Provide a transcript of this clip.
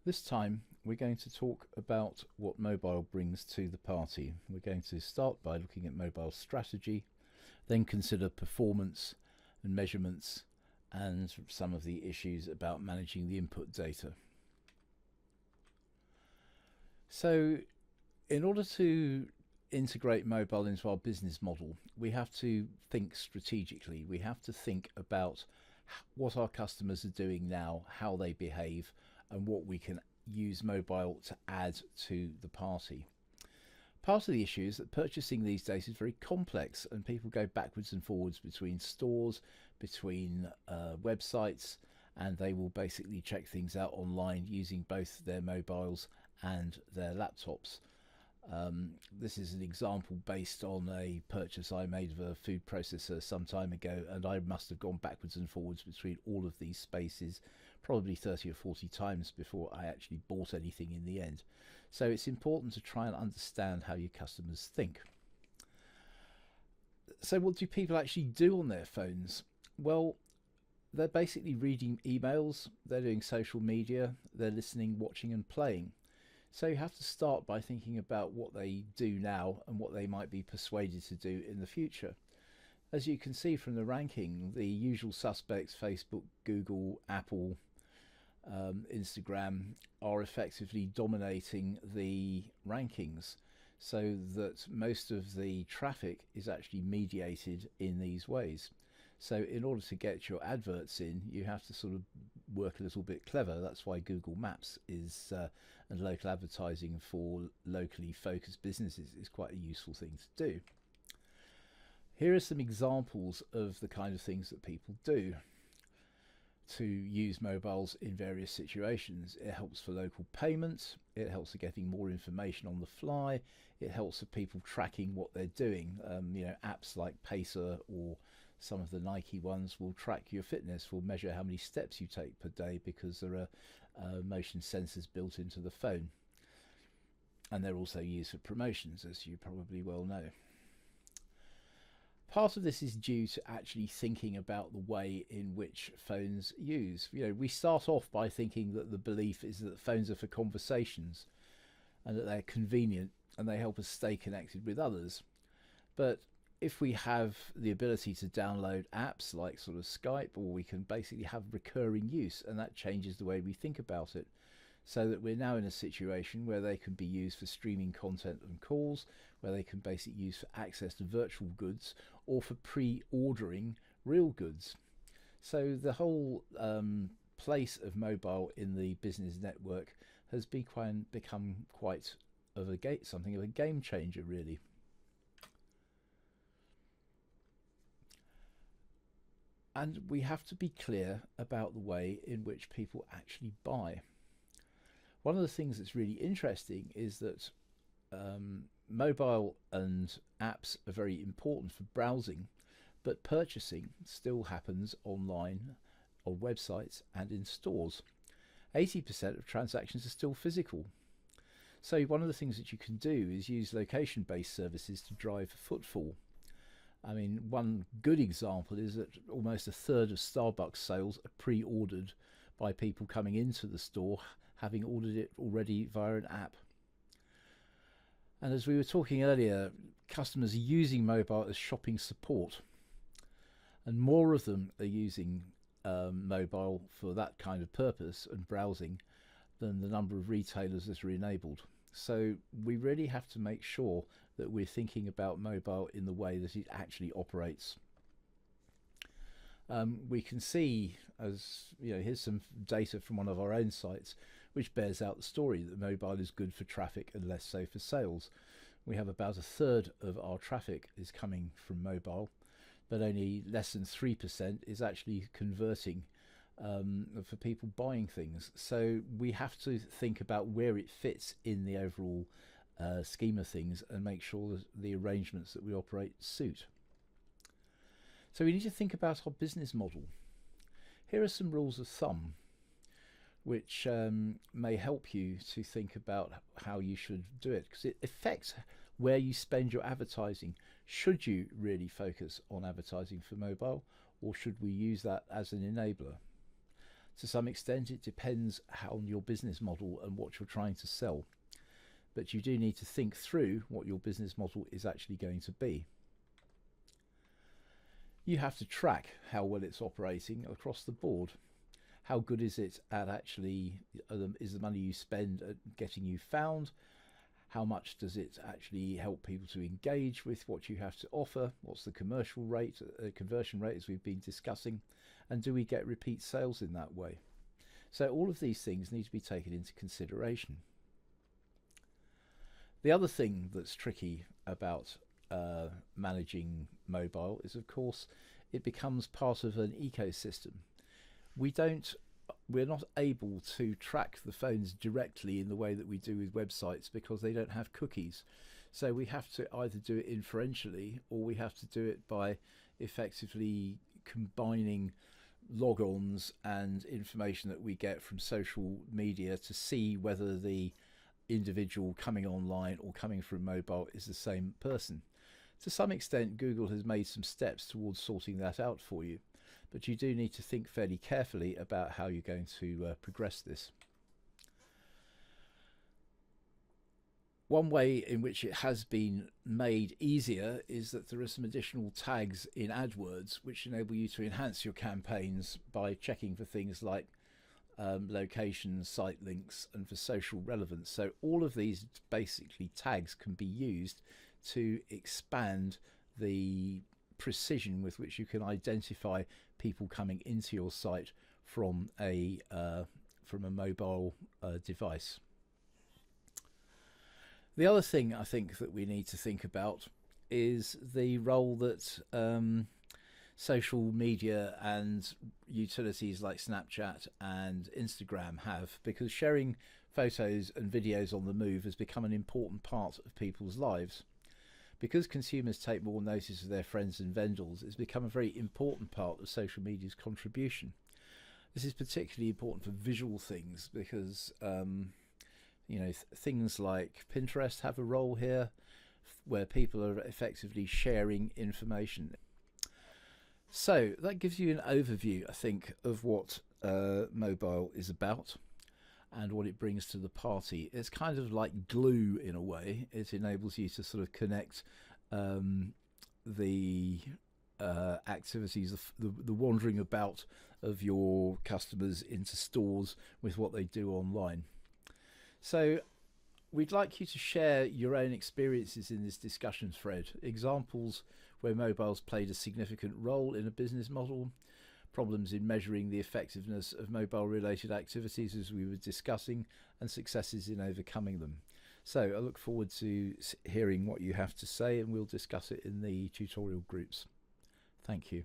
This time we're going to talk about what mobile brings to the party. We're going to start by looking at mobile strategy, then consider performance and measurements and some of the issues about managing the input data. So in order to integrate mobile into our business model, we have to think strategically. We have to think about what our customers are doing now, how they behave, and what we can use mobile to add to the party. Part of the issue is that purchasing these days is very complex and people go backwards and forwards between stores, between websites, and they will basically check things out online using both their mobiles and their laptops. This is an example based on a purchase I made of a food processor some time ago, and I must have gone backwards and forwards between all of these spaces probably 30 or 40 times before I actually bought anything in the end. So it's important to try and understand how your customers think. So what do people actually do on their phones? Well, they're basically reading emails, they're doing social media, they're listening, watching and playing. So you have to start by thinking about what they do now and what they might be persuaded to do in the future. As you can see from the ranking, the usual suspects, Facebook, Google, Apple, Instagram, are effectively dominating the rankings, so that most of the traffic is actually mediated in these ways. So in order to get your adverts in, you have to sort of work a little bit clever. That's why Google Maps is and local advertising for locally focused businesses is quite a useful thing to do. Here are some examples of the kind of things that people do to use mobiles in various situations. It helps for local payments, it helps for getting more information on the fly, it helps for people tracking what they're doing. Apps like Pacer or some of the Nike ones will track your fitness, will measure how many steps you take per day because there are motion sensors built into the phone. And they're also used for promotions, as you probably well know. Part of this is due to actually thinking about the way in which phones use. We start off by thinking that the belief is that phones are for conversations and that they're convenient and they help us stay connected with others. But if we have the ability to download apps like sort of Skype, or we can basically have recurring use, and that changes the way we think about it, so that we're now in a situation where they can be used for streaming content and calls, where they can basically use for access to virtual goods or for pre-ordering real goods. So the whole place of mobile in the business network has become quite of something of a game changer, really. And we have to be clear about the way in which people actually buy. One of the things that's really interesting is that mobile and apps are very important for browsing, but purchasing still happens online, on websites and in stores. 80% of transactions are still physical. So one of the things that you can do is use location-based services to drive footfall. I mean, one good example is that almost a third of Starbucks sales are pre-ordered by people coming into the store having ordered it already via an app. And as we were talking earlier, customers are using mobile as shopping support, and more of them are using mobile for that kind of purpose and browsing than the number of retailers that are enabled. So we really have to make sure that we're thinking about mobile in the way that it actually operates. We can see, as here's some data from one of our own sites which bears out the story that mobile is good for traffic and less so for sales. We have about a third of our traffic is coming from mobile, but only less than 3% is actually converting for people buying things. So we have to think about where it fits in the overall scheme of things and make sure that the arrangements that we operate suit. So we need to think about our business model. Here are some rules of thumb which may help you to think about how you should do it, because it affects where you spend your advertising. Should you really focus on advertising for mobile, or should we use that as an enabler? To some extent, it depends on your business model and what you're trying to sell. But you do need to think through what your business model is actually going to be. You have to track how well it's operating across the board. How good is it at actually, is the money you spend at getting you found? How much does it actually help people to engage with what you have to offer? What's the commercial rate, conversion rate, as we've been discussing? And do we get repeat sales in that way? So all of these things need to be taken into consideration. The other thing that's tricky about managing mobile is, of course, it becomes part of an ecosystem. We're not able to track the phones directly in the way that we do with websites because they don't have cookies. So we have to either do it inferentially, or we have to do it by effectively combining logons and information that we get from social media to see whether the individual coming online or coming from mobile is the same person. To some extent, Google has made some steps towards sorting that out for you, but you do need to think fairly carefully about how you're going to progress this. One way in which it has been made easier is that there are some additional tags in AdWords which enable you to enhance your campaigns by checking for things like locations, site links, and for social relevance. So all of these basically tags can be used to expand the precision with which you can identify people coming into your site from a mobile device. The other thing I think that we need to think about is the role that social media and utilities like Snapchat and Instagram have, because sharing photos and videos on the move has become an important part of people's lives. Because consumers take more notice of their friends and vendors, it's become a very important part of social media's contribution. This is particularly important for visual things because things like Pinterest have a role here where people are effectively sharing information. So that gives you an overview, I think, of what mobile is about and what it brings to the party. It's kind of like glue in a way. It enables you to sort of connect the activities, the wandering about of your customers into stores with what they do online. So we'd like you to share your own experiences in this discussion thread, examples where mobiles played a significant role in a business model, problems in measuring the effectiveness of mobile related activities as we were discussing, and successes in overcoming them. So I look forward to hearing what you have to say, and we'll discuss it in the tutorial groups. Thank you.